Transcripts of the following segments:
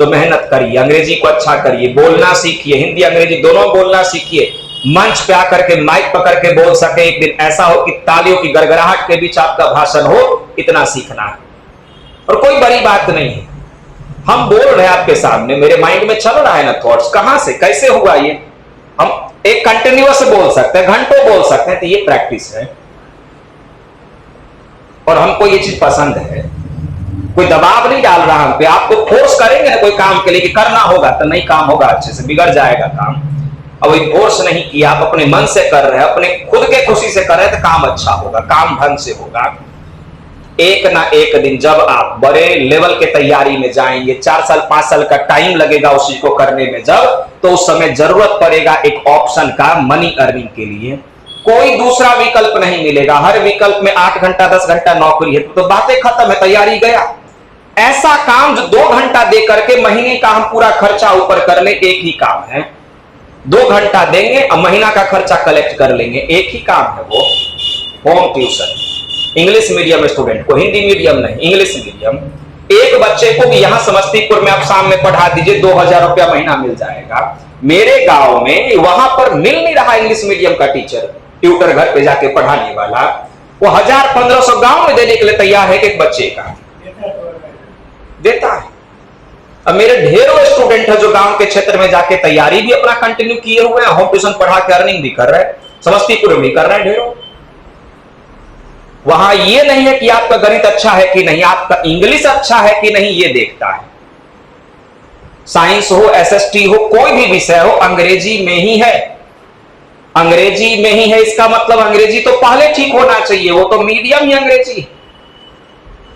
तो मेहनत करिए, अंग्रेजी को अच्छा करिए, बोलना सीखिए, हिंदी अंग्रेजी दोनों बोलना सीखिए। मंच पे आकर के माइक पकड़ के बोल सके, एक दिन ऐसा हो कि तालियों की गड़गड़ाहट के बीच आपका भाषण हो, इतना सीखना है। और कोई बड़ी बात नहीं है, हम बोल रहे हैं आपके सामने, मेरे माइंड में चल रहा है ना थॉट्स, कहां से कैसे हुआ ये, हम एक कंटिन्यूअस बोल सकते हैं, घंटों बोल सकते हैं, तो ये प्रैक्टिस है। और हमको ये चीज पसंद है, कोई दबाव नहीं डाल रहा हम पे, आपको फोर्स करेंगे ना कोई काम के लिए कि करना होगा, तो नहीं काम होगा, अच्छे से बिगड़ जाएगा काम। अब वही फोर्स नहीं किया, आप अपने मन से कर रहे हैं, अपने खुद के खुशी से कर रहे हैं, तो काम अच्छा होगा, काम ढंग से होगा। एक ना एक दिन जब आप बड़े लेवल के तैयारी में जाएंगे, 4 साल 5 साल का टाइम लगेगा उस चीज को करने में जब, तो उस समय जरूरत पड़ेगा एक ऑप्शन का, मनी अर्निंग के लिए। कोई दूसरा विकल्प नहीं मिलेगा, हर विकल्प में 8 घंटा 10 घंटा नौकरी है, तो बातें खत्म है, तैयारी गया। ऐसा काम जो 2 घंटा दे करके महीने का हम पूरा खर्चा ऊपर कर ले, एक ही काम है। 2 घंटा देंगे और महीना का खर्चा कलेक्ट कर लेंगे, एक ही काम है वो, home tuition. English medium student को, हिंदी मीडियम नहीं, इंग्लिश मीडियम। एक बच्चे को भी यहां समस्तीपुर में आप शाम में पढ़ा दीजिए, 2000 रुपया महीना मिल जाएगा। मेरे गांव में वहां पर मिल नहीं रहा इंग्लिश मीडियम का टीचर, ट्यूटर घर पे जाके पढ़ाने वाला, वो 1000-1500 गांव में देने के लिए तैयार है कि एक बच्चे का देता है। अब मेरे ढेरों स्टूडेंट है जो गांव के क्षेत्र में जाके तैयारी भी अपना कंटिन्यू किए हुए हैं, होम ट्यूशन पढ़ा के अर्निंग भी कर रहे हैं, समस्तीपुर में भी कर रहे हैं ढेरों। वहां ये नहीं है कि आपका गणित अच्छा है कि नहीं, आपका इंग्लिश अच्छा है कि नहीं, ये देखता है। साइंस हो, एसएसटी हो, कोई भी विषय हो, अंग्रेजी में ही है, अंग्रेजी में ही है। इसका मतलब अंग्रेजी तो पहले ठीक होना चाहिए, वो तो मीडियम ही अंग्रेजी।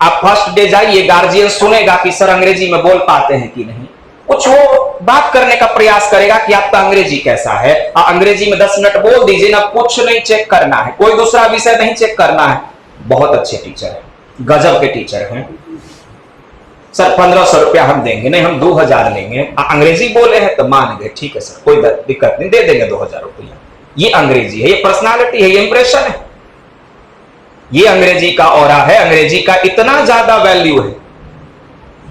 आप फर्स्ट डे जाइए, गार्जियन सुनेगा कि सर अंग्रेजी में बोल पाते हैं कि नहीं, कुछ वो बात करने का प्रयास करेगा कि आपका अंग्रेजी कैसा है। अंग्रेजी में 10 मिनट बोल दीजिए ना, कुछ नहीं चेक करना है, कोई दूसरा विषय नहीं चेक करना है। बहुत अच्छे टीचर हैं, गजब के टीचर हैं। सर 1500 रुपया हम देंगे, नहीं हम 2000 लेंगे। अंग्रेजी बोले हैं तो मान गए, ठीक है सर कोई दिक्कत नहीं, दे देंगे 2000 रुपया। ये अंग्रेजी है, ये पर्सनालिटी है, ये इंप्रेशन है, ये अंग्रेजी का ऑरा है। अंग्रेजी का इतना ज्यादा वैल्यू है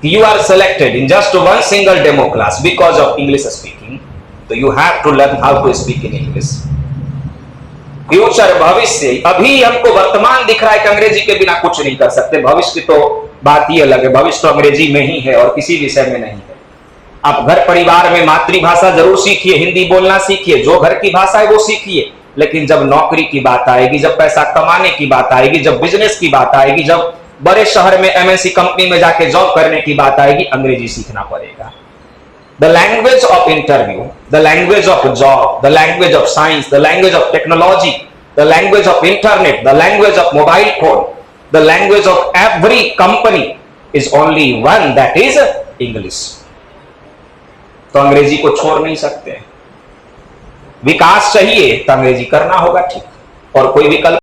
कि you are selected in just 1 single demo class because of English speaking. तो you have to learn how to speak in English. Future, भविष्य, अभी हमको वर्तमान दिख रहा है कि अंग्रेजी के बिना कुछ नहीं कर सकते, भविष्य की तो बात ही अलग है, भविष्य तो अंग्रेजी में ही है और किसी विषय में नहीं है। आप घर परिवार में मातृभाषा जरूर सीखिए, हिंदी बोलना सीखिए, जो घर की भाषा है वो सीखिए, लेकिन जब नौकरी की बात आएगी, जब पैसा कमाने की बात आएगी, जब बिजनेस की बात आएगी, जब बड़े शहर में एमएनसी कंपनी में जाके जॉब करने की बात आएगी, अंग्रेजी सीखना पड़ेगा। The language of interview, the language of job, the language of science, the language of technology, the language of internet, the language of mobile phone, the language of every company is only one, that is English. तो अंग्रेजी को छोड़ नहीं सकते। विकास चाहिए तो अंग्रेजी करना होगा, ठीक, और कोई विकल्प